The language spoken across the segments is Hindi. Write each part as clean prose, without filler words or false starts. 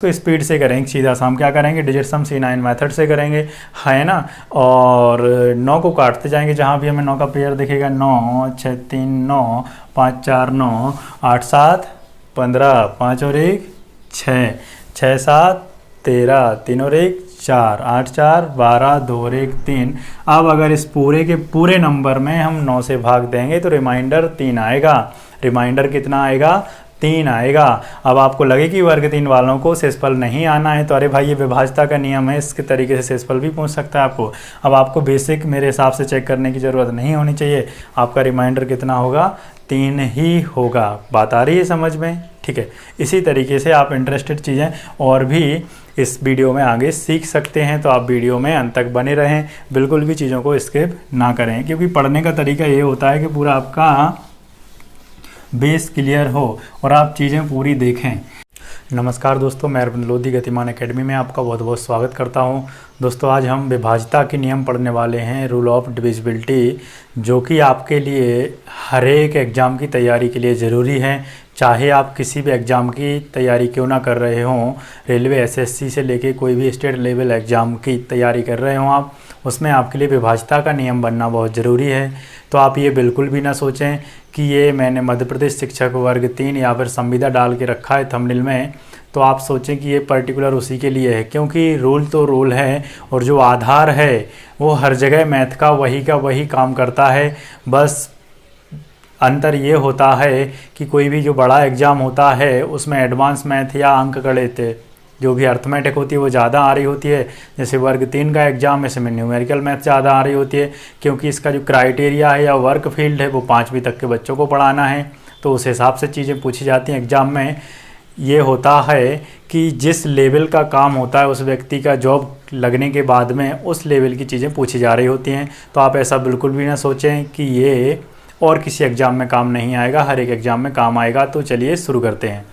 तो स्पीड से करेंगे सीधा सा। हम क्या करेंगे, डिजिट सम C9 मेथड से करेंगे, है ना। और 9 को काटते जाएंगे, जहाँ भी हमें 9 का पेयर दिखेगा, 9 6 3 9 5 4 9 8 7 15 5 और 1 6 6 7 13 3 और 1 4 8 4 12 2 और 1 3। अब अगर इस पूरे के पूरे नंबर में हम 9 से भाग देंगे तो रिमाइंडर 3 आएगा। रिमाइंडर कितना आएगा, 3 आएगा। अब आपको लगे कि वर्ग 3 वालों को शेषफल नहीं आना है तो अरे भाई ये विभाज्यता का नियम है, इसके तरीके से शेषफल भी पूछ सकता है आपको। अब आपको बेसिक मेरे हिसाब से चेक करने की ज़रूरत नहीं होनी चाहिए। आपका रिमाइंडर कितना होगा, 3 ही होगा। बात आ रही है समझ में, ठीक है। इसी तरीके से आप इंटरेस्टेड चीज़ें और भी इस वीडियो में आगे सीख सकते हैं, तो आप वीडियो में अंत तक बने रहें, बिल्कुल भी चीज़ों को स्किप ना करें, क्योंकि पढ़ने का तरीका ये होता है कि पूरा आपका बेस क्लियर हो और आप चीज़ें पूरी देखें। नमस्कार दोस्तों, मैं अरविंद लोधी गतिमान एकेडमी में आपका बहुत बहुत स्वागत करता हूं। दोस्तों आज हम विभाज्यता के नियम पढ़ने वाले हैं, रूल ऑफ डिविजिबिलिटी, जो कि आपके लिए हर एक एग्ज़ाम की तैयारी के लिए ज़रूरी है। चाहे आप किसी भी एग्ज़ाम की तैयारी क्यों ना कर रहे हों, रेलवे एसएससी से लेके कोई भी स्टेट लेवल एग्ज़ाम की तैयारी कर रहे हों आप, उसमें आपके लिए विभाज्यता का नियम बनना बहुत ज़रूरी है। तो आप ये बिल्कुल भी ना सोचें कि ये मैंने मध्य प्रदेश शिक्षक वर्ग 3 या फिर संविदा डाल के रखा है थंबनेल में, तो आप सोचें कि ये पर्टिकुलर उसी के लिए है, क्योंकि रूल तो रूल है और जो आधार है वो हर जगह मैथ का वही काम करता है। बस अंतर ये होता है कि कोई भी जो बड़ा एग्ज़ाम होता है उसमें एडवांस मैथ या अंक गणित जो भी अर्थमेटिक होती है वो ज़्यादा आ रही होती है। जैसे वर्ग 3 का एग्ज़ाम है, इसमें न्यूमेरिकल मैथ ज़्यादा आ रही होती है, क्योंकि इसका जो क्राइटेरिया है या वर्क फील्ड है वो 5वीं तक के बच्चों को पढ़ाना है, तो उस हिसाब से चीज़ें पूछी जाती हैं एग्ज़ाम में। ये होता है कि जिस लेवल का काम होता है उस व्यक्ति का जॉब लगने के बाद में उस लेवल की चीज़ें पूछी जा रही होती हैं। तो आप ऐसा बिल्कुल भी ना सोचें कि ये और किसी एग्ज़ाम में काम नहीं आएगा, हर एक एग्ज़ाम में काम आएगा। तो चलिए शुरू करते हैं।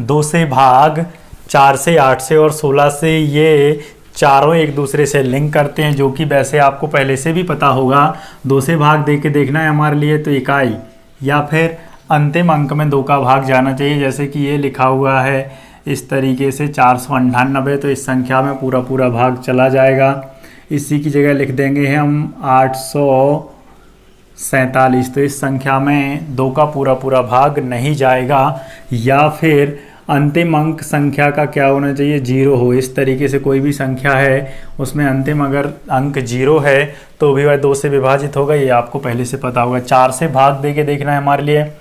2 से भाग, 4 से, 8 से और 16 से, ये चारों एक दूसरे से लिंक करते हैं, जो कि वैसे आपको पहले से भी पता होगा। 2 से भाग दे के देखना है हमारे लिए तो इकाई या फिर अंतिम अंक में 2 का भाग जाना चाहिए। जैसे कि ये लिखा हुआ है इस तरीके से 498, तो इस संख्या में पूरा भाग चला जाएगा। इसी की जगह लिख देंगे हम 847, तो इस संख्या में 2 का पूरा भाग नहीं जाएगा। या फिर अंतिम अंक संख्या का क्या होना चाहिए, 0 हो। इस तरीके से कोई भी संख्या है उसमें अंतिम अगर अंक 0 है तो भी वह 2 से विभाजित होगा, ये आपको पहले से पता होगा। 4 से भाग दे के देखना है हमारे लिए,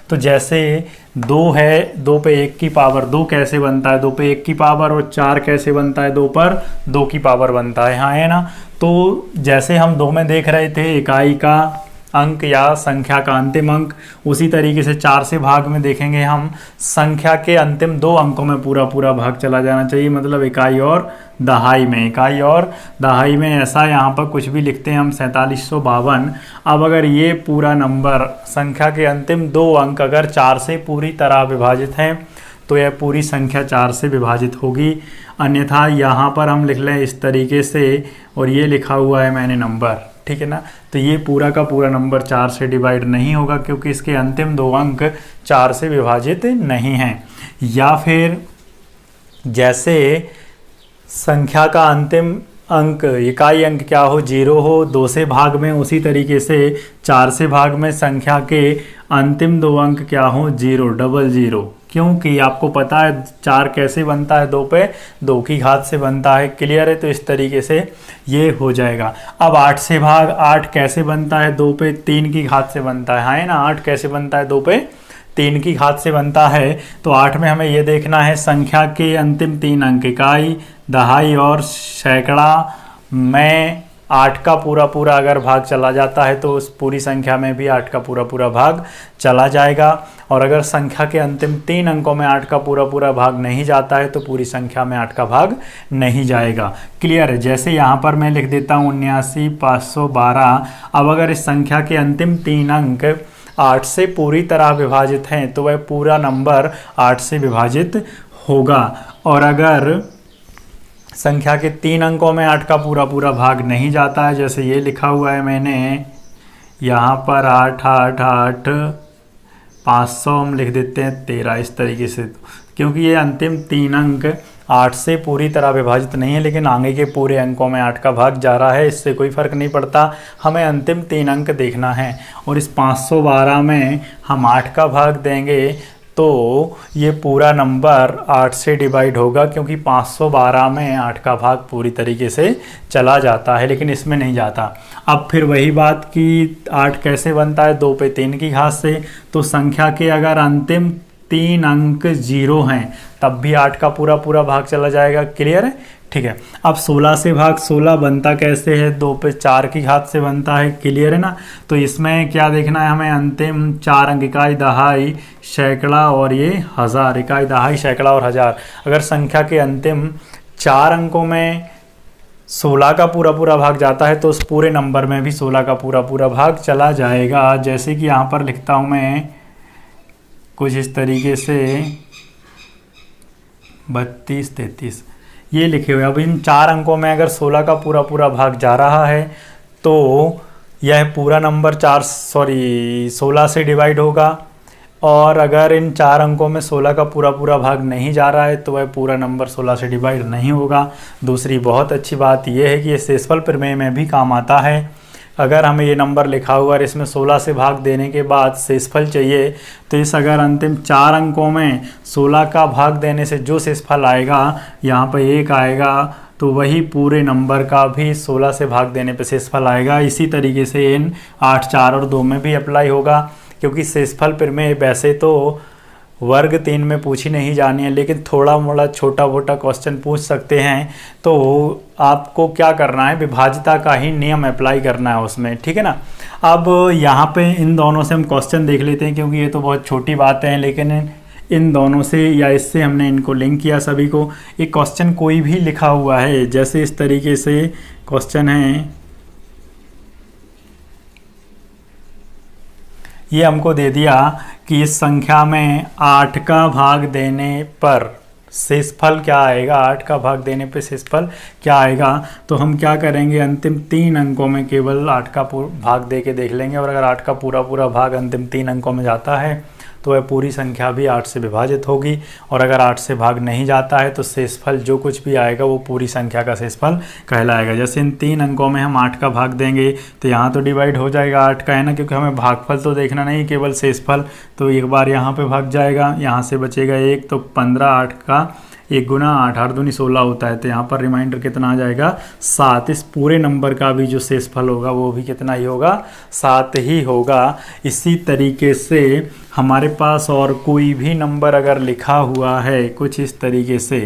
तो जैसे 2 है, 2 पे 1 की पावर 2 कैसे बनता है, 2 पे 1 की पावर, और 4 कैसे बनता है, 2 पर 2 की पावर बनता है, हाँ है ना। तो जैसे हम 2 में देख रहे थे इकाई का अंक या संख्या का अंतिम अंक, उसी तरीके से 4 से भाग में देखेंगे हम संख्या के अंतिम 2 अंकों में पूरा भाग चला जाना चाहिए, मतलब इकाई और दहाई में। इकाई और दहाई में ऐसा यहाँ पर कुछ भी लिखते हैं हम 4752। अब अगर ये पूरा नंबर संख्या के अंतिम 2 अंक अगर 4 से पूरी तरह विभाजित हैं तो यह पूरी संख्या 4 से विभाजित होगी। अन्यथा यहाँ पर हम लिख लें इस तरीके से, और ये लिखा हुआ है मैंने नंबर, ठीक है ना, तो ये पूरा का पूरा नंबर 4 से डिवाइड नहीं होगा, क्योंकि इसके अंतिम 2 अंक 4 से विभाजित नहीं हैं। या फिर जैसे संख्या का अंतिम अंक, इकाई अंक क्या हो, 0 हो 2 से भाग में, उसी तरीके से 4 से भाग में संख्या के अंतिम 2 अंक क्या हो, 000, क्योंकि आपको पता है 4 कैसे बनता है, 2 पे 2 की घात से बनता है, क्लियर है। तो इस तरीके से ये हो जाएगा। अब 8 से भाग, 8 कैसे बनता है, 2 पे 3 की घात से बनता है, हाँ है ना। 8 कैसे बनता है, 2 पे 3 की घात से बनता है। तो 8 में हमें ये देखना है संख्या के अंतिम 3 अंक, इकाई, दहाई और सैकड़ा में 8 का पूरा अगर भाग चला जाता है तो उस पूरी संख्या में भी 8 का पूरा भाग चला जाएगा। और अगर संख्या के अंतिम 3 अंकों में 8 का पूरा भाग नहीं जाता है तो पूरी संख्या में 8 का भाग नहीं जाएगा, क्लियर है। जैसे यहाँ पर मैं लिख देता हूँ 79512। अब अगर इस संख्या के अंतिम 3 अंक 8 से पूरी तरह विभाजित हैं तो वह पूरा नंबर 8 से विभाजित होगा। और अगर संख्या के 3 अंकों में 8 का पूरा भाग नहीं जाता है, जैसे ये लिखा हुआ है मैंने यहाँ पर 8 8 8 500 हम लिख देते हैं 13, इस तरीके से, क्योंकि ये अंतिम 3 अंक 8 से पूरी तरह विभाजित नहीं है, लेकिन आगे के पूरे अंकों में 8 का भाग जा रहा है, इससे कोई फ़र्क नहीं पड़ता, हमें अंतिम 3 अंक देखना है। और इस 512 में हम 8 का भाग देंगे तो ये पूरा नंबर 8 से डिवाइड होगा, क्योंकि 512 में 8 का भाग पूरी तरीके से चला जाता है, लेकिन इसमें नहीं जाता। अब फिर वही बात कि 8 कैसे बनता है, 2 पे 3 की घात से। तो संख्या के अगर अंतिम 3 अंक 0 हैं तब भी 8 का पूरा भाग चला जाएगा। क्लियर है? ठीक है। अब 16 से भाग 16 बनता कैसे है, 2 पे 4 की घात से बनता है। क्लियर है ना? तो इसमें क्या देखना है हमें, अंतिम 4 अंक, इकाई, दहाई, सैकड़ा और ये हज़ार। इकाई, दहाई, सैकड़ा और हज़ार। अगर संख्या के अंतिम 4 अंकों में 16 का पूरा भाग जाता है तो उस पूरे नंबर में भी 16 का पूरा भाग चला जाएगा। जैसे कि यहाँ पर लिखता हूँ मैं कुछ इस तरीके से 32, 33 ये लिखे हुए। अब इन 4 अंकों में अगर 16 का पूरा भाग जा रहा है तो यह पूरा नंबर 16 से डिवाइड होगा, और अगर इन 4 अंकों में 16 का पूरा भाग नहीं जा रहा है तो वह पूरा नंबर 16 से डिवाइड नहीं होगा। दूसरी बहुत अच्छी बात यह है कि ये शेषफल प्रमेय में भी काम आता है। अगर हमें ये नंबर लिखा हुआ और इसमें 16 से भाग देने के बाद शेषफल चाहिए, तो इस अगर अंतिम 4 अंकों में 16 का भाग देने से जो शेषफल आएगा, यहाँ पर 1 आएगा, तो वही पूरे नंबर का भी 16 से भाग देने पे शेषफल आएगा। इसी तरीके से इन 8, 4 और 2 में भी अप्लाई होगा, क्योंकि शेषफल प्रमेय वैसे तो वर्ग 3 में पूछी नहीं जानी है, लेकिन थोड़ा मोड़ा छोटा मोटा क्वेश्चन पूछ सकते हैं। तो आपको क्या करना है, विभाजिता का ही नियम अप्लाई करना है उसमें। ठीक है ना? अब यहाँ पे इन दोनों से हम क्वेश्चन देख लेते हैं, क्योंकि ये तो बहुत छोटी बातें हैं, लेकिन इन दोनों से या इससे हमने इनको लिंक किया सभी को। एक क्वेश्चन कोई भी लिखा हुआ है, जैसे इस तरीके से क्वेश्चन है, ये हमको दे दिया कि इस संख्या में 8 का भाग देने पर शेषफल क्या आएगा, 8 का भाग देने पे शेषफल क्या आएगा। तो हम क्या करेंगे, अंतिम 3 अंकों में केवल 8 का भाग दे के देख लेंगे, और अगर 8 का पूरा भाग अंतिम 3 अंकों में जाता है तो वह पूरी संख्या भी 8 से विभाजित होगी, और अगर 8 से भाग नहीं जाता है तो शेषफल जो कुछ भी आएगा वो पूरी संख्या का शेषफल कहलाएगा। जैसे इन 3 अंकों में हम 8 का भाग देंगे तो यहाँ तो डिवाइड हो जाएगा 8 का, है ना, क्योंकि हमें भागफल तो देखना नहीं, केवल शेषफल। तो एक बार यहाँ पे भाग जाएगा, यहाँ से बचेगा 1, तो 15, 8 का 1 गुना 8, 8 दूनी 16 होता है, तो यहाँ पर रिमाइंडर कितना आ जाएगा, 7। इस पूरे नंबर का भी जो शेषफल होगा वो भी कितना ही होगा, 7 ही होगा। इसी तरीके से हमारे पास और कोई भी नंबर अगर लिखा हुआ है कुछ इस तरीके से,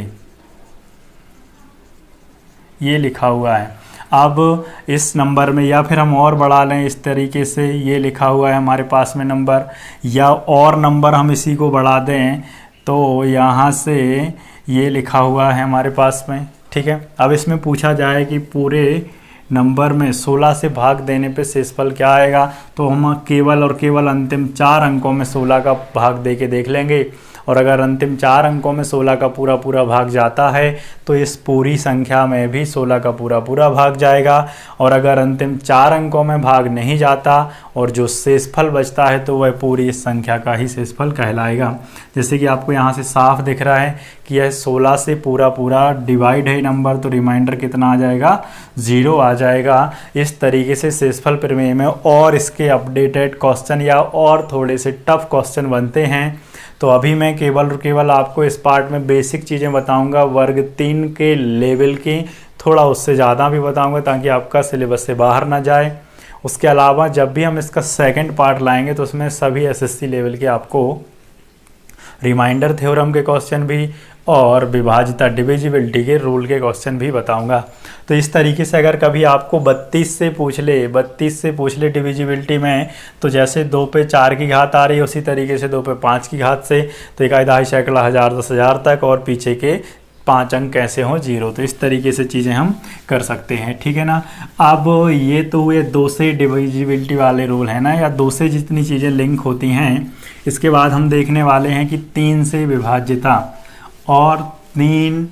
ये लिखा हुआ है, अब इस नंबर में, या फिर हम और बढ़ा लें इस तरीके से, ये लिखा हुआ है हमारे पास में नंबर, या और नंबर हम इसी को बढ़ा दें तो यहाँ से ये लिखा हुआ है हमारे पास में। ठीक है? अब इसमें पूछा जाए कि पूरे नंबर में 16 से भाग देने पे शेषफल क्या आएगा, तो हम केवल और केवल अंतिम 4 अंकों में 16 का भाग दे के देख लेंगे, और अगर अंतिम 4 अंकों में 16 का पूरा भाग जाता है तो इस पूरी संख्या में भी 16 का पूरा भाग जाएगा, और अगर अंतिम 4 अंकों में भाग नहीं जाता और जो शेषफल बचता है तो वह पूरी इस संख्या का ही शेषफल कहलाएगा। जैसे कि आपको यहाँ से साफ दिख रहा है कि यह 16 से पूरा डिवाइड है नंबर, तो रिमाइंडर कितना आ जाएगा, 0 आ जाएगा। इस तरीके से शेषफल प्रमेय में और इसके अपडेटेड क्वेश्चन या और थोड़े से टफ क्वेश्चन बनते हैं। तो अभी मैं केवल आपको इस पार्ट में बेसिक चीज़ें बताऊंगा, वर्ग 3 के लेवल की, थोड़ा उससे ज़्यादा भी बताऊंगा ताकि आपका सिलेबस से बाहर ना जाए। उसके अलावा जब भी हम इसका सेकंड पार्ट लाएंगे तो उसमें सभी एसएससी लेवल के आपको रिमाइंडर थ्योरम के क्वेश्चन भी और विभाजिता डिविजिबिलिटी के रूल के क्वेश्चन भी बताऊंगा। तो इस तरीके से अगर कभी आपको 32 से पूछ ले डिविजिबिलिटी में, तो जैसे 2 पे 4 की घात आ रही है उसी तरीके से 2 पे 5 की घात से, तो इकाई, दहाई, सैकड़ा, हज़ार, 10,000 तक, और पीछे के 5 अंक कैसे हों 0। तो इस तरीके से चीज़ें हम कर सकते हैं। ठीक है ना? अब ये तो हुए 2 से डिविजिबिलिटी वाले रूल है ना, या 2 से जितनी चीज़ें लिंक होती हैं। इसके बाद हम देखने वाले हैं कि 3 से विभाज्यता, और 3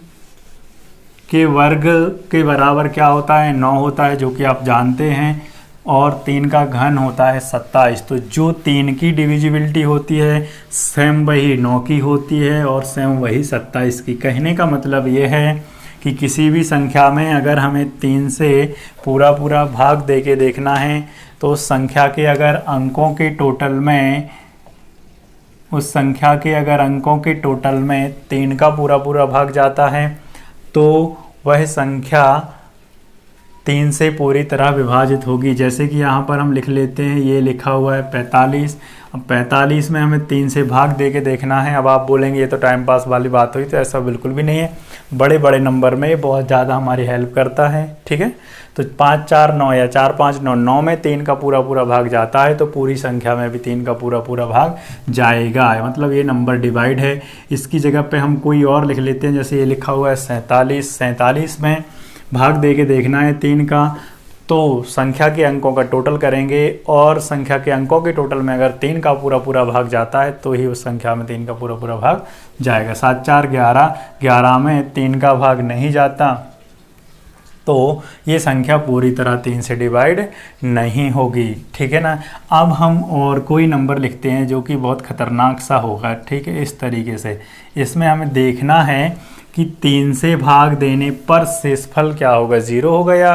के वर्ग के बराबर क्या होता है, 9 होता है, जो कि आप जानते हैं। और 3 का घन होता है 27। तो जो 3 की डिविजिबिलिटी होती है सेम वही 9 की होती है और सेम वही 27 की। कहने का मतलब ये है कि किसी भी संख्या में अगर हमें 3 से पूरा पूरा भाग दे के देखना है तो उस संख्या के अगर अंकों के टोटल में 3 का पूरा पूरा भाग जाता है तो वह संख्या 3 से पूरी तरह विभाजित होगी। जैसे कि यहाँ पर हम लिख लेते हैं, ये लिखा हुआ है 45। अब 45 में हमें 3 से भाग दे के देखना है। अब आप बोलेंगे ये तो टाइम पास वाली बात हुई, तो ऐसा बिल्कुल भी नहीं है। बड़े बड़े नंबर में ये बहुत ज़्यादा हमारी हेल्प करता है, ठीक है। तो 5 4 9 या 4 5 9, 9 में 3 का पूरा पूरा भाग जाता है तो पूरी संख्या में भी 3 का पूरा पूरा भाग जाएगा, मतलब ये नंबर डिवाइड है। इसकी जगह पे हम कोई और लिख लेते हैं, जैसे ये लिखा हुआ है 47। 47 में भाग दे के देखना है 3 का, तो संख्या के अंकों का टोटल करेंगे और संख्या के अंकों के टोटल में अगर 3 का पूरा पूरा भाग जाता है तो ही उस संख्या में 3 का पूरा पूरा भाग जाएगा। 7 4 11, 11 में 3 का भाग नहीं जाता तो ये संख्या पूरी तरह 3 से डिवाइड नहीं होगी, ठीक है ना। अब हम और कोई नंबर लिखते हैं जो कि बहुत खतरनाक सा होगा, ठीक है। इस तरीके से इसमें हमें देखना है कि 3 से भाग देने पर शेषफल क्या होगा, 0 होगा या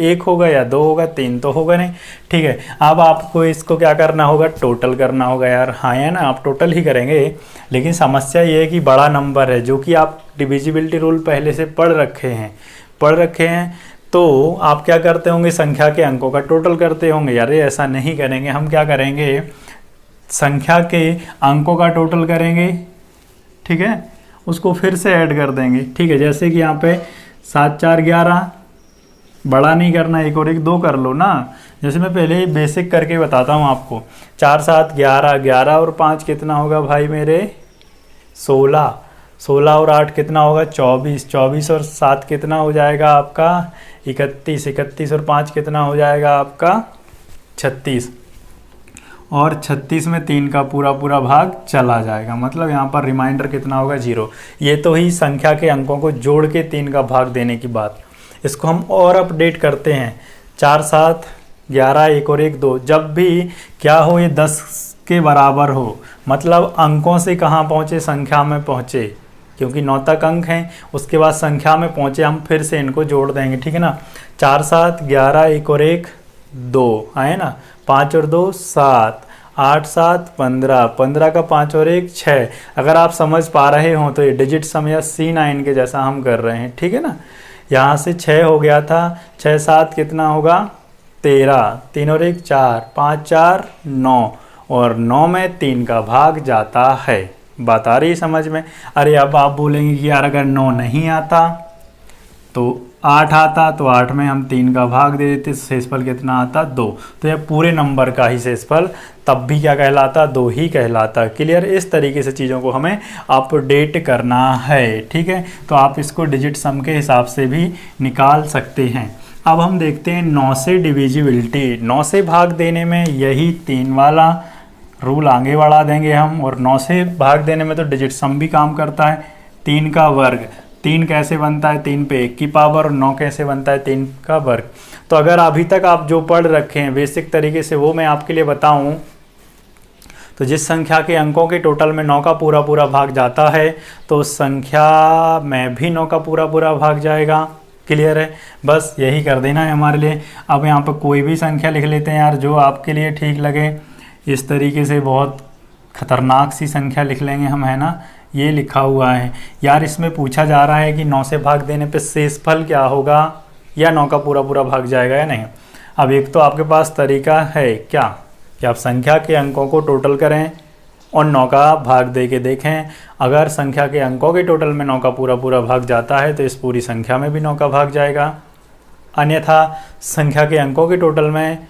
1 होगा या 2 होगा, 3 तो होगा नहीं, ठीक है। अब आपको इसको क्या करना होगा, टोटल करना होगा यार। हाँ है ना, आप टोटल ही करेंगे, लेकिन समस्या ये है कि बड़ा नंबर है जो कि आप डिविजिबिलिटी रूल पहले से पढ़ रखे हैं तो आप क्या करते होंगे, संख्या के अंकों का टोटल करते होंगे। यार ये ऐसा नहीं करेंगे, हम क्या करेंगे, संख्या के अंकों का टोटल करेंगे, ठीक है, उसको फिर से ऐड कर देंगे, ठीक है। जैसे कि यहाँ पे 7 4 11, बड़ा नहीं करना, 1 और 1 2 कर लो ना। जैसे मैं पहले बेसिक करके बताता हूँ आपको, 4 7 11, 11 और 5 कितना होगा भाई मेरे, 16, 16 और 8 कितना होगा, 24, 24 और 7 कितना हो जाएगा आपका 31, 31 और 5 कितना हो जाएगा आपका 36, और 36 में 3 का पूरा पूरा भाग चला जाएगा, मतलब यहाँ पर रिमाइंडर कितना होगा, 0। ये तो ही संख्या के अंकों को जोड़ के 3 का भाग देने की बात। इसको हम और अपडेट करते हैं, 4 7 11, 1 और 1 2, जब भी क्या हो ये 10 के बराबर हो, मतलब अंकों से कहाँ पहुँचे, संख्या में पहुँचे, क्योंकि 9 तक अंक हैं, उसके बाद संख्या में पहुँचे, हम फिर से इनको जोड़ देंगे, ठीक है ना। 4 7 11, 1 और 1 2 आए ना, 5 और 2 7, 8 7 15, 15 का 5 और 1 6। अगर आप समझ पा रहे हो तो ये डिजिट सम या C9 के जैसा हम कर रहे हैं, ठीक है ना। यहाँ से 6 हो गया था, 6 7 कितना होगा 13, 3 और 1 4, 5 4 9, और 9 में 3 का भाग जाता है। बात आ रही है समझ में। अरे अब आप बोलेंगे कि यार अगर 9 नहीं आता तो 8 आता, तो 8 में हम 3 का भाग दे देते, शेषफल कितना आता 2। तो यह पूरे नंबर का ही शेषफल तब भी क्या कहलाता, 2 ही कहलाता। क्लियर। इस तरीके से चीज़ों को हमें अपडेट करना है, ठीक है। तो आप इसको डिजिट सम के हिसाब से भी निकाल सकते हैं। अब हम देखते हैं 9 से डिविजिबिलिटी। 9 से भाग देने में यही 3 वाला रूल आगे बढ़ा देंगे हम, और 9 से भाग देने में तो डिजिट सम भी काम करता है। 3 का वर्ग, 3 कैसे बनता है, 3 पे 1 की पावर, और 9 कैसे बनता है, 3 का वर्ग। तो अगर अभी तक आप जो पढ़ रखे हैं बेसिक तरीके से वो मैं आपके लिए बताऊं, तो जिस संख्या के अंकों के टोटल में 9 का पूरा पूरा भाग जाता है तो उस संख्या में भी 9 का पूरा पूरा भाग जाएगा। क्लियर है, बस यही कर देना है हमारे लिए। अब यहाँ पर कोई भी संख्या लिख लेते हैं यार जो आपके लिए ठीक लगे। इस तरीके से बहुत खतरनाक सी संख्या लिख लेंगे हम, है ना। ये लिखा हुआ है यार, इसमें पूछा जा रहा है कि 9 से भाग देने पे शेषफल क्या होगा, या 9 का पूरा पूरा भाग जाएगा या नहीं। अब एक तो आपके पास तरीका है क्या कि आप संख्या के अंकों को टोटल करें और 9 का भाग दे के देखें। अगर संख्या के अंकों के टोटल में 9 का पूरा पूरा भाग जाता है तो इस पूरी संख्या में भी 9 का भाग जाएगा। अन्यथा संख्या के अंकों के टोटल में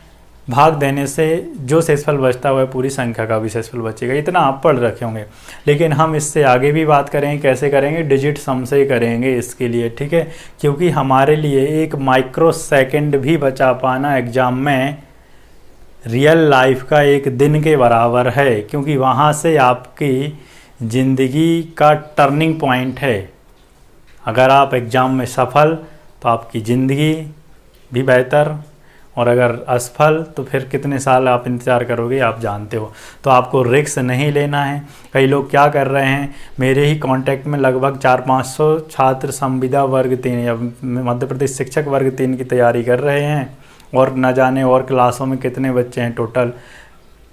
भाग देने से जो शेषफल बचता हुआ है पूरी संख्या का भी शेषफल बचेगा। इतना आप पढ़ रखे होंगे, लेकिन हम इससे आगे भी बात करेंगे। कैसे करेंगे, डिजिट सम से करेंगे इसके लिए, ठीक है। क्योंकि हमारे लिए 1 माइक्रो सेकेंड भी बचा पाना एग्जाम में रियल लाइफ का 1 दिन के बराबर है, क्योंकि वहाँ से आपकी ज़िंदगी का टर्निंग पॉइंट है। अगर आप एग्ज़ाम में सफल तो आपकी ज़िंदगी भी बेहतर और अगर असफल तो फिर कितने साल आप इंतज़ार करोगे आप जानते हो। तो आपको रिस्क नहीं लेना है। कई लोग क्या कर रहे हैं, मेरे ही कांटेक्ट में लगभग 400-500 छात्र संविदा वर्ग 3 या मध्य प्रदेश शिक्षक वर्ग 3 की तैयारी कर रहे हैं, और न जाने और क्लासों में कितने बच्चे हैं टोटल।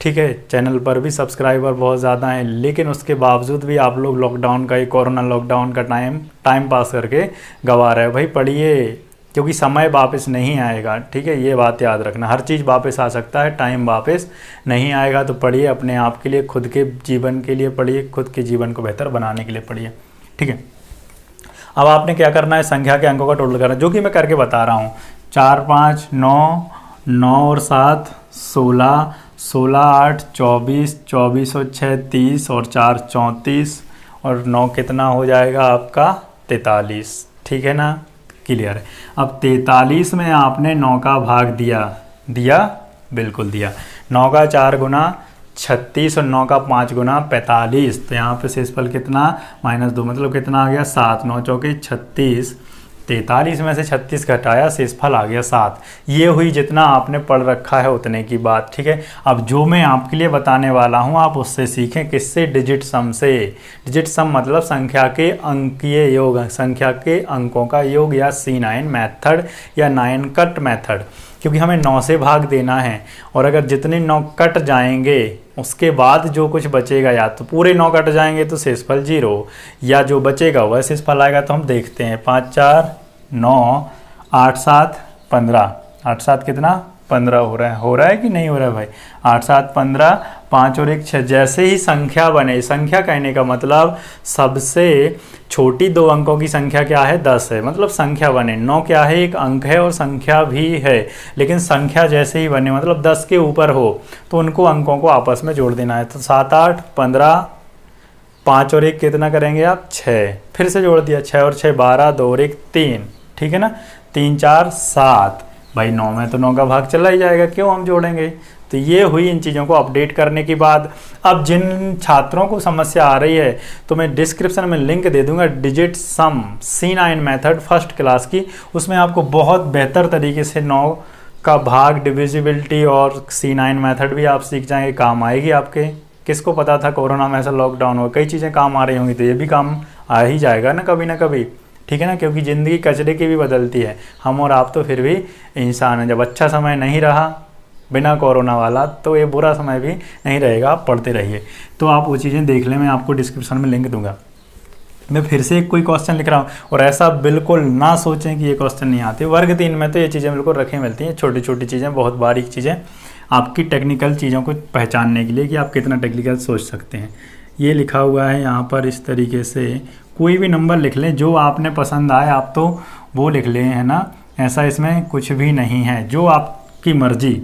ठीक है, चैनल पर भी सब्सक्राइबर बहुत ज़्यादा हैं, लेकिन उसके बावजूद भी आप लोग लॉकडाउन का, ये कोरोना लॉकडाउन का टाइम पास करके गंवा रहे हो। भाई पढ़िए, क्योंकि समय वापस नहीं आएगा। ठीक है, ये बात याद रखना, हर चीज़ वापस आ सकता है, टाइम वापस नहीं आएगा। तो पढ़िए, अपने आप के लिए, खुद के जीवन के लिए पढ़िए, खुद के जीवन को बेहतर बनाने के लिए पढ़िए। ठीक है, अब आपने क्या करना है, संख्या के अंकों का टोटल करना, जो कि मैं करके बता रहा हूँ। 4 5 9, 9 और 7 16, 16 8 24, 24 और 6 30 और 4 34 और 9 कितना हो जाएगा आपका 43। ठीक है ना, क्लियर है। अब 43 में आपने 9 का भाग दिया, बिल्कुल दिया। 9 का 4 गुना 36 और 9 का 5 गुना 45। तो यहाँ पे शेषफल कितना, -2, मतलब कितना आ गया 7। 9 चौके 36, 43 में से 36 घटाया, शेषफल आ गया 7। ये हुई जितना आपने पढ़ रखा है उतने की बात। ठीक है, अब जो मैं आपके लिए बताने वाला हूँ आप उससे सीखें, किससे, डिजिट सम से। डिजिट सम मतलब संख्या के अंकीय योग, संख्या के अंकों का योग, या C9 मेथड या 9 कट मेथड, क्योंकि हमें 9 से भाग देना है। और अगर जितने 9 कट जाएंगे उसके बाद जो कुछ बचेगा, या तो पूरे 9 कट जाएंगे तो शेषफल 0, या जो बचेगा वह शेषफल आएगा। तो हम देखते हैं, 5 4 9, 8 7 15, 8 7 कितना 15 हो रहा है कि नहीं हो रहा है भाई। 8 7 15, 5 और 1 6। जैसे ही संख्या बने, संख्या कहने का मतलब सबसे छोटी 2 अंकों की संख्या क्या है, 10 है, मतलब संख्या बने। 9 क्या है, एक अंक है और संख्या भी है, लेकिन संख्या जैसे ही बने मतलब 10 के ऊपर हो तो उनको अंकों को आपस में जोड़ देना है। तो 7 8 15, 5 और 1 कितना करेंगे आप, 6, फिर से जोड़ दिया, 6 और 6 12, 2 और 1 3। ठीक है ना, 3 4 7। भाई 9 में तो 9 का भाग चला ही जाएगा, क्यों हम जोड़ेंगे। तो ये हुई इन चीज़ों को अपडेट करने की बाद। अब जिन छात्रों को समस्या आ रही है तो मैं डिस्क्रिप्शन में लिंक दे दूंगा, डिजिट सम C9 मेथड फर्स्ट क्लास की। उसमें आपको बहुत बेहतर तरीके से 9 का भाग, डिविजिबिलिटी और C9 मेथड भी आप सीख जाएंगे, काम आएगी आपके। किसको पता था कोरोना में ऐसा लॉकडाउन हो, कई चीज़ें काम आ रही होंगी, तो ये भी काम आ ही जाएगा ना कभी। ठीक है ना, क्योंकि ज़िंदगी कचरे की भी बदलती है, हम और आप तो फिर भी इंसान हैं। जब अच्छा समय नहीं रहा बिना कोरोना वाला, तो ये बुरा समय भी नहीं रहेगा। आप पढ़ते रहिए, तो आप वो चीज़ें देख लें, मैं आपको डिस्क्रिप्शन में लिंक दूंगा। मैं फिर से कोई क्वेश्चन लिख रहा हूँ, और ऐसा बिल्कुल ना सोचें कि ये क्वेश्चन नहीं आते। वर्ग 3 में तो ये चीज़ें बिल्कुल रखी मिलती हैं, छोटी छोटी चीज़ें, बहुत बारीक चीज़ें, आपकी टेक्निकल चीज़ों को पहचानने के लिए कि आप कितना टेक्निकल सोच सकते हैं। ये लिखा हुआ है यहाँ पर इस तरीके से, कोई भी नंबर लिख लें जो आपने पसंद आए, आप तो वो लिख लें, है ना। ऐसा इसमें कुछ भी नहीं है, जो आपकी मर्जी।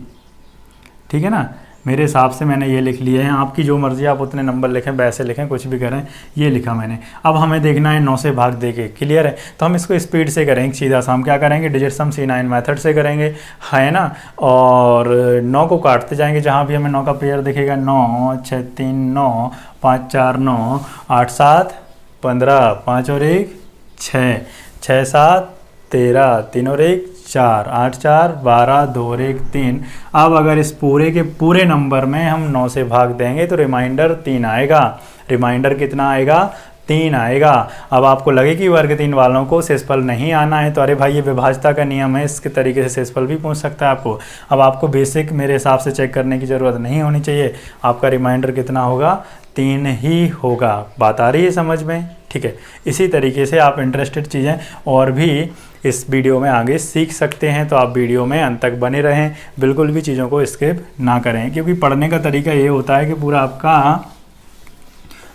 ठीक है ना, मेरे हिसाब से मैंने ये लिख लिए हैं, आपकी जो मर्जी आप उतने नंबर लिखें, वैसे लिखें, कुछ भी करें, ये लिखा मैंने। अब हमें देखना है 9 से भाग देके, क्लियर है। तो हम इसको स्पीड से करेंगे, सीधा सा हम क्या करेंगे, डिजिट सम C9 मेथड से करेंगे, है ना। और 9 को काटते जाएंगे, जहाँ भी हमें 9 का पेयर दिखेगा, 9 6 3 9, 5 4 9, 8 7 15, 5 और 1 6, 6 7 13, 3 और 1 4, 8 4 12, 2 और 1 3। अब अगर इस पूरे के पूरे नंबर में हम 9 से भाग देंगे तो रिमाइंडर 3 आएगा। रिमाइंडर कितना आएगा, 3 आएगा। अब आपको लगे कि वर्ग 3 वालों को शेषफल नहीं आना है, तो अरे भाई ये विभाज्यता का नियम है, इसके तरीके से शेषफल भी पूछ सकता है आपको। अब आपको बेसिक मेरे हिसाब से चेक करने की ज़रूरत नहीं होनी चाहिए, आपका रिमाइंडर कितना होगा, 3 ही होगा। बात आ रही है समझ में, ठीक है। इसी तरीके से आप इंटरेस्टेड चीज़ें और भी इस वीडियो में आगे सीख सकते हैं, तो आप वीडियो में अंत तक बने रहें, बिल्कुल भी चीज़ों को स्किप ना करें, क्योंकि पढ़ने का तरीका ये होता है कि पूरा आपका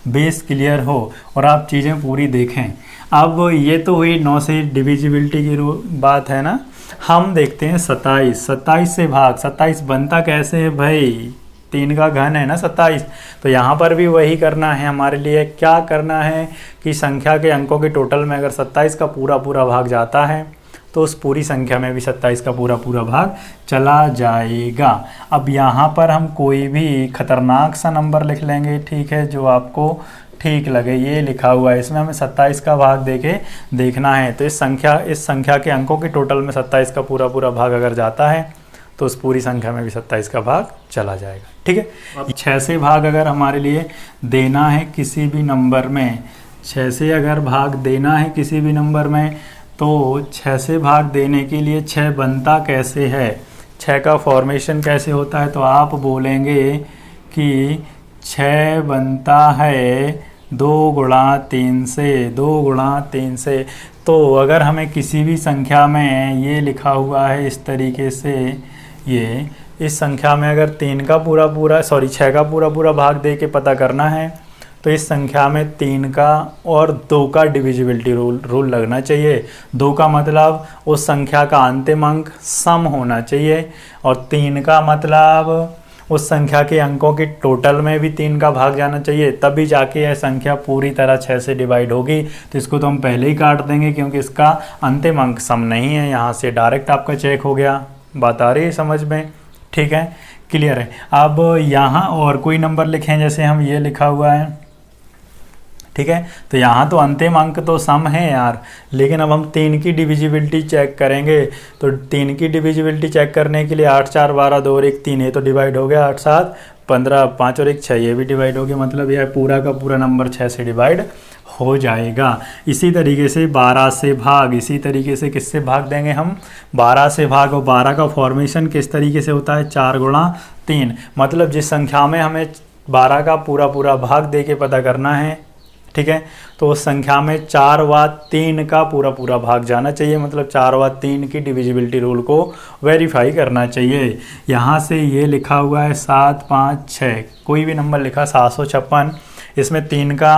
बेस क्लियर हो और आप चीज़ें पूरी देखें। अब ये तो हुई 9 से डिविजिबिलिटी की बात है ना। हम देखते हैं 27। 27 से भाग, 27 बनता कैसे है भाई, 3 का घन है ना 27। तो यहाँ पर भी वही करना है हमारे लिए। क्या करना है कि संख्या के अंकों के टोटल में अगर 27 का पूरा पूरा भाग जाता है तो उस पूरी संख्या में भी 27 का पूरा पूरा भाग चला जाएगा। अब यहाँ पर हम कोई भी खतरनाक सा नंबर लिख लेंगे, ठीक है, जो आपको ठीक लगे। ये लिखा हुआ है, इसमें हमें 27 का भाग देके देखना है। तो इस संख्या के अंकों के टोटल में 27 का पूरा पूरा भाग अगर जाता है तो उस पूरी संख्या में भी 27 का भाग चला जाएगा। ठीक है, अब 6 से भाग अगर हमारे लिए देना है किसी भी नंबर में, 6 से अगर भाग देना है किसी भी नंबर में, तो 6 से भाग देने के लिए 6 बनता कैसे है, 6 का फॉर्मेशन कैसे होता है, तो आप बोलेंगे कि 6 बनता है 2 गुणा 3 से, 2 गुणा 3 से। तो अगर हमें किसी भी संख्या में ये लिखा हुआ है इस तरीके से, ये इस संख्या में अगर 6 का पूरा भाग दे के पता करना है, तो इस संख्या में 3 का और 2 का डिविजिबिलिटी रूल लगना चाहिए। 2 का मतलब उस संख्या का अंतिम अंक सम होना चाहिए, और 3 का मतलब उस संख्या के अंकों की टोटल में भी 3 का भाग जाना चाहिए, तभी जाके यह संख्या पूरी तरह 6 से डिवाइड होगी। तो इसको तो हम पहले ही काट देंगे क्योंकि इसका अंतिम अंक सम नहीं है। यहाँ से डायरेक्ट आपका चेक हो गया। बात आ रही है समझ में? ठीक है, क्लियर है। अब यहाँ और कोई नंबर लिखें, जैसे हम ये लिखा हुआ है, ठीक है, तो यहाँ तो अंतिम अंक तो सम है यार, लेकिन अब हम 3 की डिविजिबिलिटी चेक करेंगे। तो 3 की डिविजिबिलिटी चेक करने के लिए 8 4 12 2 और 1 3, ये तो डिवाइड हो गया, 8 7 15 5 और 1 6, ये भी डिवाइड हो गया। मतलब यह पूरा का पूरा नंबर 6 से डिवाइड हो जाएगा। इसी तरीके से 12 से भाग, इसी तरीके से किससे भाग देंगे हम, 12 से भाग। और 12 का फॉर्मेशन किस तरीके से होता है, 4 गुणा 3। मतलब जिस संख्या में हमें 12 का पूरा भाग दे के पता करना है, ठीक है, तो उस संख्या में 4 व 3 का पूरा भाग जाना चाहिए। मतलब 4 व 3 की डिविजिबिलिटी रूल को वेरीफाई करना चाहिए। यहाँ से ये लिखा हुआ है 7 5 6, कोई भी नंबर लिखा 756, इसमें 3 का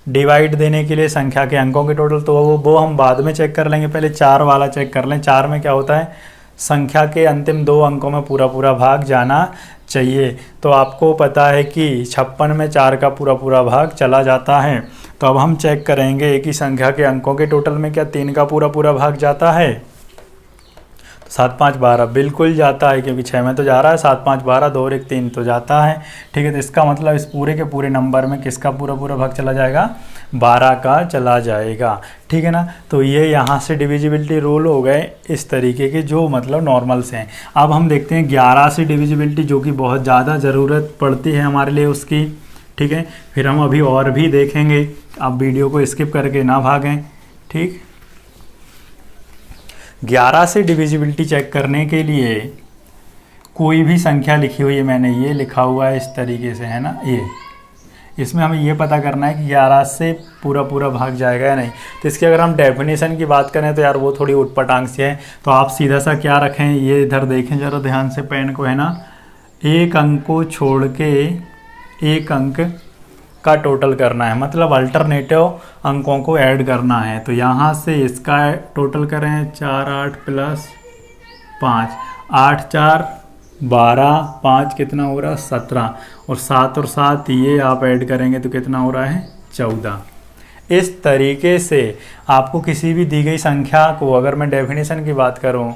डिवाइड देने के लिए संख्या के अंकों के टोटल, तो वो हम बाद में चेक कर लेंगे, पहले 4 वाला चेक कर लें। 4 में क्या होता है, संख्या के अंतिम 2 अंकों में पूरा भाग जाना चाहिए। तो आपको पता है कि 56 में 4 का पूरा भाग चला जाता है। तो अब हम चेक करेंगे कि संख्या के अंकों के टोटल में क्या 3 का पूरा भाग जाता है। तो 7 5 12 बिल्कुल जाता है, क्योंकि 6 में तो जा रहा है, 7 5 12 2 और 1 3 तो जाता है। ठीक है, तो इसका मतलब इस पूरे के पूरे नंबर में किसका पूरा भाग चला जाएगा, 12 का चला जाएगा। ठीक है ना, तो ये यहाँ से डिविजिबिलिटी रूल हो गए इस तरीके के, जो मतलब नॉर्मल से हैं। अब हम देखते हैं 11 से डिविजिबिलिटी, जो कि बहुत ज़्यादा ज़रूरत पड़ती है हमारे लिए उसकी। ठीक है, फिर हम अभी और भी देखेंगे, आप वीडियो को स्किप करके ना भागें। ठीक, 11 से डिविजिबिलिटी चेक करने के लिए कोई भी संख्या लिखी हुई है, मैंने ये लिखा हुआ है इस तरीके से, है ना, ये इसमें हमें ये पता करना है कि 11 से पूरा भाग जाएगा या नहीं। तो इसकी अगर हम डेफिनेशन की बात करें तो यार वो थोड़ी उटपटांग सी है। तो आप सीधा सा क्या रखें, ये इधर देखें ज़रा ध्यान से पेन को, है ना, एक अंक को छोड़ के एक अंक का टोटल करना है, मतलब अल्टरनेटिव अंकों को ऐड करना है। तो यहाँ से इसका टोटल करें, 4 8 प्लस 5, 8 4 12, 5 कितना हो रहा है, 17, और 7 और 7 ये आप ऐड करेंगे तो कितना हो रहा है, 14। इस तरीके से आपको किसी भी दी गई संख्या को, अगर मैं डेफिनेशन की बात करूं,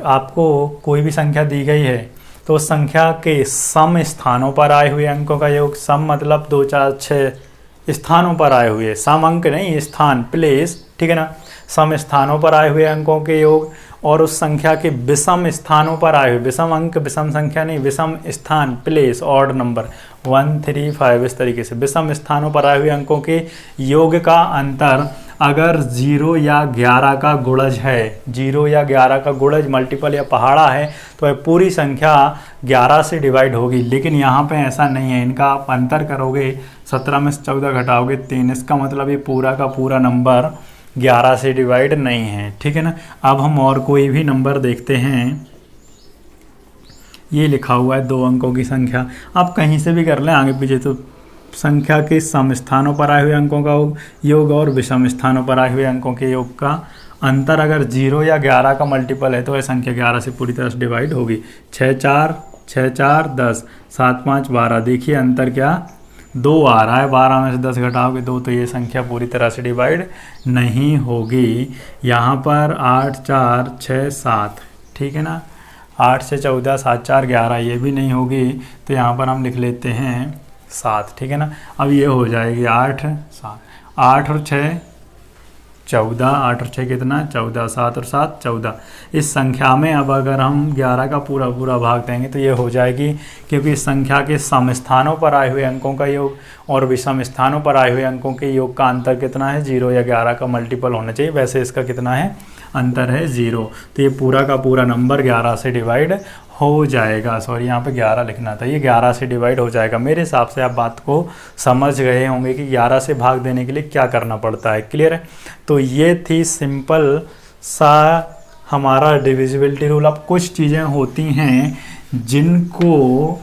आपको कोई भी संख्या दी गई है तो उस संख्या के सम स्थानों पर आए हुए अंकों का योग, सम मतलब 2 4 6 स्थानों पर आए हुए, सम अंक नहीं, स्थान, प्लेस, ठीक है ना, सम स्थानों पर आए हुए अंकों के योग, और उस संख्या के विषम स्थानों पर आए हुए, विषम अंक, विषम संख्या नहीं, विषम स्थान, प्लेस, ऑड नंबर 1 3 5, इस तरीके से विषम स्थानों पर आए हुए अंकों के योग का अंतर अगर 0 या 11 का गुणज है, 0 या 11 का गुणज, मल्टीपल या पहाड़ा है, तो वह पूरी संख्या 11 से डिवाइड होगी। लेकिन यहाँ पे ऐसा नहीं है, इनका आप अंतर करोगे, 17 में से 14 घटाओगे 3, इसका मतलब ये पूरा का पूरा नंबर 11 से डिवाइड नहीं है। ठीक है ना, अब हम और कोई भी नंबर देखते हैं। ये लिखा हुआ है 2 अंकों की संख्या, आप कहीं से भी कर लें आगे पीछे। तो संख्या के सम स्थानों पर आए हुए अंकों का योग और विषम स्थानों पर आए हुए अंकों के योग का अंतर अगर 0 या 11 का मल्टीपल है तो वह संख्या 11 से पूरी तरह से डिवाइड होगी। 6 4 10, 7 5 12, देखिए अंतर क्या, 2 आ रहा है, 12 में से 10 घटाओगे 2, तो ये संख्या पूरी तरह से डिवाइड नहीं होगी। यहाँ पर 8 4 6 7, ठीक है ना, 8 से 14 7 4 11, ये भी नहीं होगी, तो यहाँ पर हम लिख लेते हैं 7। ठीक है ना, अब ये हो जाएगी 8 7, 8 और 6 14, 8 और 6 कितना 14, 7 और 7 14। इस संख्या में अब अगर हम 11 का पूरा पूरा भाग देंगे तो ये हो जाएगी, क्योंकि इस संख्या के सम स्थानों पर आए हुए अंकों का योग और विषम स्थानों पर आए हुए अंकों के योग का अंतर कितना है 0 या 11 का मल्टीपल होना चाहिए। वैसे इसका कितना है अंतर है 0, तो ये पूरा का पूरा नंबर 11 से डिवाइड हो जाएगा। सॉरी यहाँ पे 11 लिखना था, ये 11 से डिवाइड हो जाएगा। मेरे हिसाब से आप बात को समझ गए होंगे कि 11 से भाग देने के लिए क्या करना पड़ता है। क्लियर है? तो ये थी सिंपल सा हमारा डिविजिबिलिटी रूल। अब कुछ चीज़ें होती हैं जिनको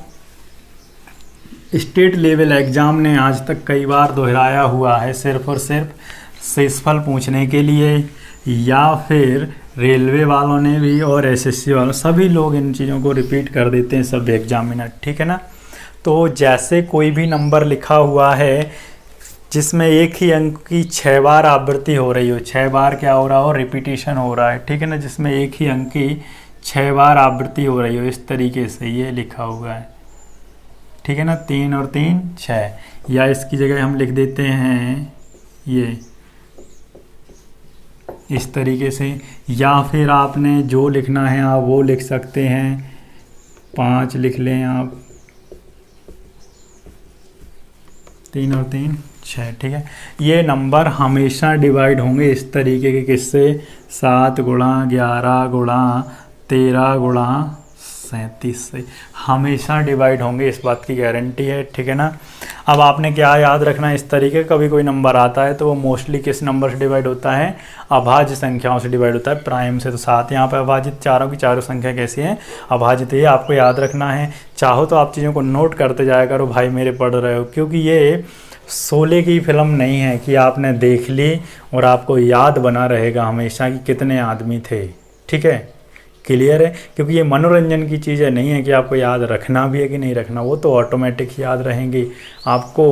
स्टेट लेवल एग्ज़ाम ने आज तक कई बार दोहराया हुआ है, सिर्फ और सिर्फ शेषफल पूछने के लिए, या फिर रेलवे वालों ने भी और एसएससी वालों, सभी लोग इन चीज़ों को रिपीट कर देते हैं सब एग्जामिनर। ठीक है ना? तो जैसे कोई भी नंबर लिखा हुआ है जिसमें एक ही अंक की 6 बार आवृत्ति हो रही हो, 6 बार क्या हो रहा हो रिपीटिशन हो रहा है, ठीक है ना, जिसमें एक ही अंक की 6 बार आवृत्ति हो रही हो, इस तरीके से ये लिखा हुआ है। ठीक है ना, 3 और 3 6, या इसकी जगह हम लिख देते हैं ये इस तरीके से, या फिर आपने जो लिखना है आप वो लिख सकते हैं, 5 लिख लें आप, 3 और 3 6। ठीक है, ये नंबर हमेशा डिवाइड होंगे इस तरीके के, किससे 7 गुणा 11 गुणा 13 गुणा 37 से हमेशा डिवाइड होंगे, इस बात की गारंटी है। ठीक है ना? अब आपने क्या याद रखना है, इस तरीके का कभी कोई नंबर आता है तो वो मोस्टली किस नंबर से डिवाइड होता है, अभाज्य संख्याओं से डिवाइड होता है, प्राइम से। तो 7 यहाँ पर अभाजित, चारों की चारों संख्या कैसी है अभाजित, ये आपको याद रखना है। चाहो तो आप चीज़ों को नोट करते जाया करो भाई मेरे पढ़ रहे हो, क्योंकि ये शोले की फिल्म नहीं है कि आपने देख ली और आपको याद बना रहेगा हमेशा कि कितने आदमी थे। ठीक है, क्लियर है? क्योंकि ये मनोरंजन की चीज़ें नहीं है कि आपको याद रखना भी है कि नहीं रखना, वो तो ऑटोमेटिक याद रहेंगी। आपको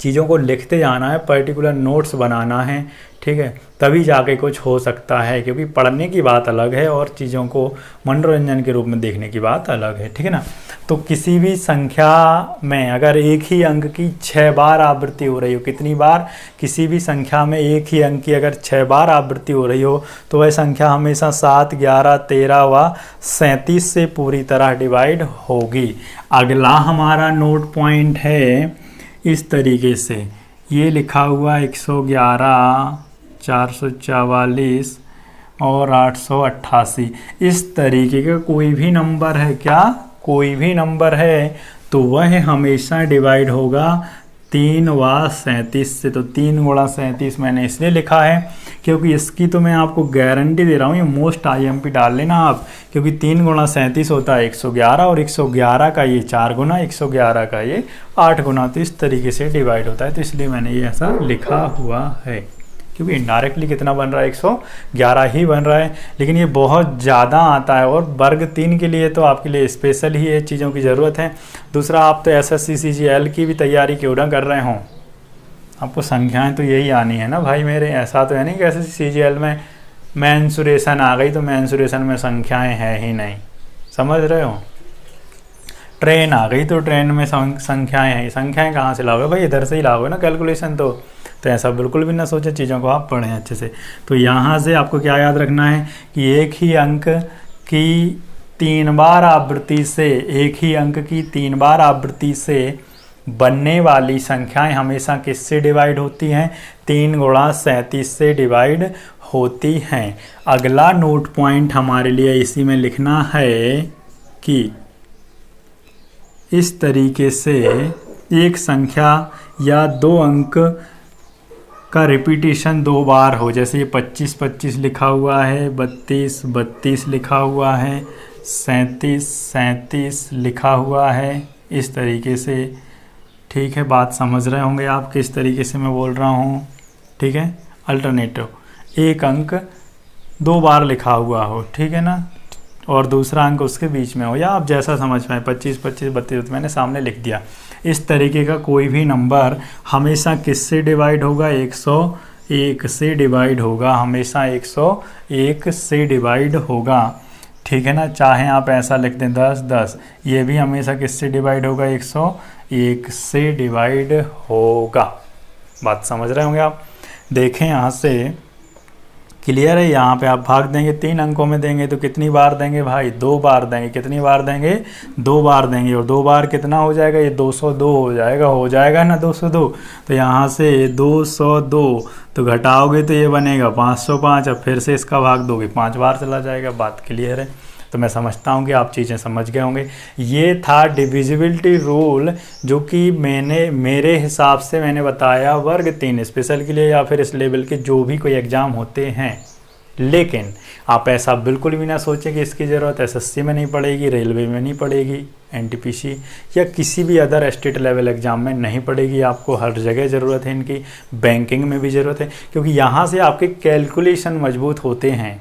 चीज़ों को लिखते जाना है, पर्टिकुलर नोट्स बनाना है। ठीक है, तभी जाके कुछ हो सकता है, क्योंकि पढ़ने की बात अलग है और चीज़ों को मनोरंजन के रूप में देखने की बात अलग है। ठीक है ना? तो किसी भी संख्या में अगर एक ही अंक की 6 बार आवृत्ति हो रही हो, कितनी बार, किसी भी संख्या में एक ही अंक की अगर 6 बार आवृत्ति हो रही हो तो वह संख्या हमेशा 7, 11, 13 व 37 से पूरी तरह डिवाइड होगी। अगला हमारा नोट पॉइंट है इस तरीके से, ये लिखा हुआ 111, 444 और 888। इस तरीके का कोई भी नंबर है, क्या कोई भी नंबर है तो वह हमेशा डिवाइड होगा 3 व 37 से। तो 3 गुणा 37 मैंने इसलिए लिखा है क्योंकि इसकी तो मैं आपको गारंटी दे रहा हूँ, ये मोस्ट आईएमपी डाल लेना आप, क्योंकि 3 गुणा 37 होता है 111 और 111 का ये 4 गुना, 111 का ये 8 गुना, तो इस तरीके से डिवाइड होता है। तो इसलिए मैंने ये ऐसा लिखा हुआ है, क्योंकि इनडायरेक्टली कितना बन रहा है 111 ही बन रहा है, लेकिन ये बहुत ज़्यादा आता है और वर्ग 3 के लिए तो आपके लिए स्पेशल ही ये चीज़ों की ज़रूरत है। दूसरा, आप तो एसएससी CGL की भी तैयारी क्यों ना कर रहे हों, आपको संख्याएं तो यही आनी है ना भाई मेरे। ऐसा तो है नहीं कि एसएससी CGL में मेंसुरेशन आ गई तो मेंसुरेशन में संख्याएँ हैं ही नहीं, समझ रहे हो। ट्रेन आ गई तो ट्रेन में संख्याएँ हैं, संख्याएँ कहाँ से लाओगे भाई, इधर से ही लाओगे ना कैलकुलेशन। तो ऐसा बिल्कुल भी ना सोचे, चीज़ों को आप पढ़ें अच्छे से। तो यहाँ से आपको क्या याद रखना है कि एक ही अंक की 3 बार आवृत्ति से, एक ही अंक की 3 बार आवृत्ति से बनने वाली संख्याएं हमेशा किससे डिवाइड होती हैं, 3 गुणा 37 से डिवाइड होती हैं। अगला नोट पॉइंट हमारे लिए इसी में लिखना है कि इस तरीके से एक संख्या या 2 अंक का रिपीटिशन 2 बार हो, जैसे ये 25 25 लिखा हुआ है, 32 32 लिखा हुआ है, 37 37 लिखा हुआ है, इस तरीके से। ठीक है, बात समझ रहे होंगे आप किस तरीके से मैं बोल रहा हूँ। ठीक है, अल्टरनेटिव एक अंक 2 बार लिखा हुआ हो, ठीक है ना, और दूसरा अंक उसके बीच में हो, या आप जैसा समझ पाएँ, 25 25 32 तो मैंने सामने लिख दिया। इस तरीके का कोई भी नंबर हमेशा किससे डिवाइड होगा, 101 से डिवाइड होगा, हमेशा 101 से डिवाइड होगा। ठीक है ना, चाहे आप ऐसा लिख दें 10 10, ये भी हमेशा किससे डिवाइड होगा, 101 से डिवाइड होगा। बात समझ रहे होंगे आप। देखें यहाँ से क्लियर है। यहाँ पे आप भाग देंगे 3 अंकों में देंगे तो कितनी बार देंगे भाई, 2 बार देंगे। कितनी बार देंगे, 2 बार देंगे। और 2 बार कितना हो जाएगा, ये 202 हो जाएगा ना 202। तो यहाँ से 202 तो घटाओगे तो ये बनेगा 505। अब फिर से इसका भाग दोगे 5 बार चला जाएगा। बात क्लियर है। तो मैं समझता हूँ कि आप चीज़ें समझ गए होंगे। ये था डिविजिबिलिटी रूल, जो कि मेरे हिसाब से मैंने बताया वर्ग 3 स्पेशल के लिए या फिर इस लेवल के जो भी कोई एग्ज़ाम होते हैं। लेकिन आप ऐसा बिल्कुल भी ना सोचें कि इसकी ज़रूरत एसएससी में नहीं पड़ेगी, रेलवे में नहीं पड़ेगी, एनटीपीसी या किसी भी अदर स्टेट लेवल एग्ज़ाम में नहीं पड़ेगी। आपको हर जगह ज़रूरत है इनकी, बैंकिंग में भी ज़रूरत है, क्योंकि यहाँ से आपके कैलकुलेशन मजबूत होते हैं।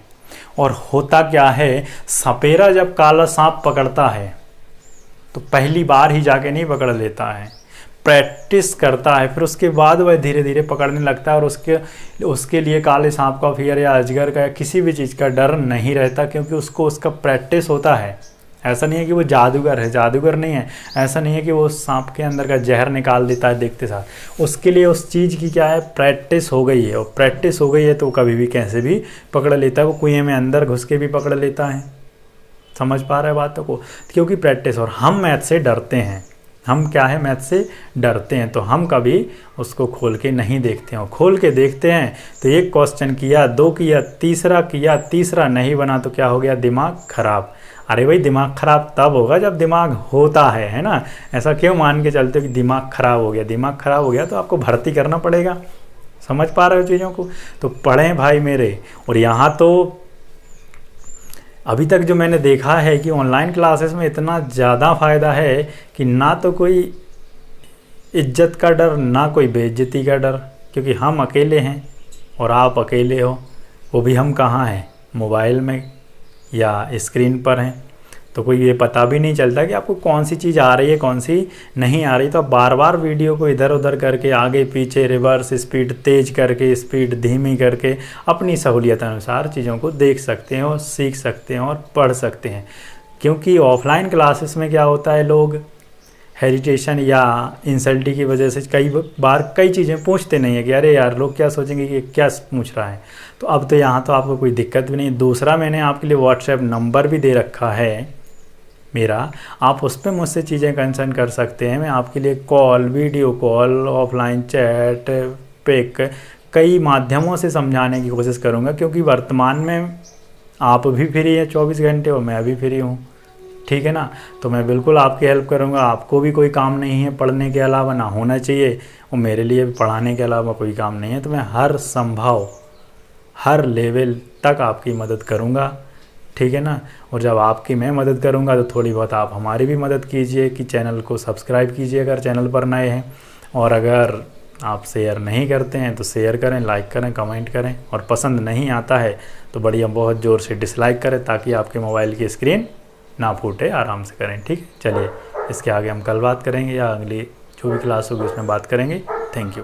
और होता क्या है, सपेरा जब काला सांप पकड़ता है तो पहली बार ही जाके नहीं पकड़ लेता है, प्रैक्टिस करता है, फिर उसके बाद वह धीरे धीरे पकड़ने लगता है। और उसके लिए काले सांप का फियर या अजगर का या किसी भी चीज़ का डर नहीं रहता, क्योंकि उसको उसका प्रैक्टिस होता है। ऐसा नहीं है कि वो जादूगर है, जादूगर नहीं है। ऐसा नहीं है कि वो सांप के अंदर का जहर निकाल देता है देखते साथ। उसके लिए उस चीज़ की क्या है, प्रैक्टिस हो गई है। और प्रैक्टिस हो गई है तो कभी भी कैसे भी पकड़ लेता है। वो कुएं में अंदर घुस के भी पकड़ लेता है। समझ पा रहे हैं बातों को, क्योंकि प्रैक्टिस। और हम मैथ से डरते हैं। हम क्या है, मैथ से डरते हैं, तो हम कभी उसको खोल के नहीं देखते हैं। खोल के देखते हैं तो एक क्वेश्चन किया, 2 किया, तीसरा नहीं बना तो क्या हो गया, दिमाग खराब। अरे भाई दिमाग खराब तब होगा जब दिमाग होता है ना। ऐसा क्यों मान के चलते हो कि दिमाग खराब हो गया। दिमाग खराब हो गया तो आपको भर्ती करना पड़ेगा। समझ पा रहे हो चीज़ों को। तो पढ़ें भाई मेरे। और यहाँ तो अभी तक जो मैंने देखा है कि ऑनलाइन क्लासेस में इतना ज़्यादा फ़ायदा है कि ना तो कोई इज्जत का डर, ना कोई बेइज्जती का डर, क्योंकि हम अकेले हैं और आप अकेले हो। वो भी हम कहाँ हैं, मोबाइल में या स्क्रीन पर हैं। तो कोई ये पता भी नहीं चलता कि आपको कौन सी चीज़ आ रही है, कौन सी नहीं आ रही। तो आप बार बार वीडियो को इधर उधर करके, आगे पीछे, रिवर्स, स्पीड तेज़ करके, स्पीड धीमी करके, अपनी सहूलियत अनुसार चीज़ों को देख सकते हैं और सीख सकते हैं और पढ़ सकते हैं। क्योंकि ऑफलाइन क्लासेस में क्या होता है, लोग हेजिटेशन या इंसल्टी की वजह से कई बार कई चीज़ें पूछते नहीं है कि अरे यार लोग क्या सोचेंगे कि क्या पूछ रहा है। तो अब तो यहाँ तो आपको कोई दिक्कत भी नहीं। दूसरा, मैंने आपके लिए व्हाट्सएप नंबर भी दे रखा है मेरा, आप उस पर मुझसे चीज़ें कंसर्न कर सकते हैं। मैं आपके लिए call, video call, offline chat, pic, कई माध्यमों से समझाने की कोशिश करूँगा, क्योंकि वर्तमान में आप भी फ्री हैं 24 घंटे और मैं भी फ्री हूँ। ठीक है ना। तो मैं बिल्कुल आपकी हेल्प करूँगा। आपको भी कोई काम नहीं है पढ़ने के अलावा, ना होना चाहिए, और मेरे लिए भी पढ़ाने के अलावा कोई काम नहीं है। तो मैं हर संभव, हर लेवल तक आपकी मदद करूँगा। ठीक है ना। और जब आपकी मैं मदद करूँगा तो थोड़ी बहुत आप हमारी भी मदद कीजिए कि चैनल को सब्सक्राइब कीजिए अगर चैनल पर नए हैं। और अगर आप शेयर नहीं करते हैं तो शेयर करें, लाइक करें, कमेंट करें। और पसंद नहीं आता है तो बढ़िया बहुत ज़ोर से डिसलाइक करें, ताकि आपके मोबाइल की स्क्रीन ना फूटे, आराम से करें। ठीक है, चलिए इसके आगे हम कल बात करेंगे या अगली जो भी क्लास होगी उसमें बात करेंगे। Thank you.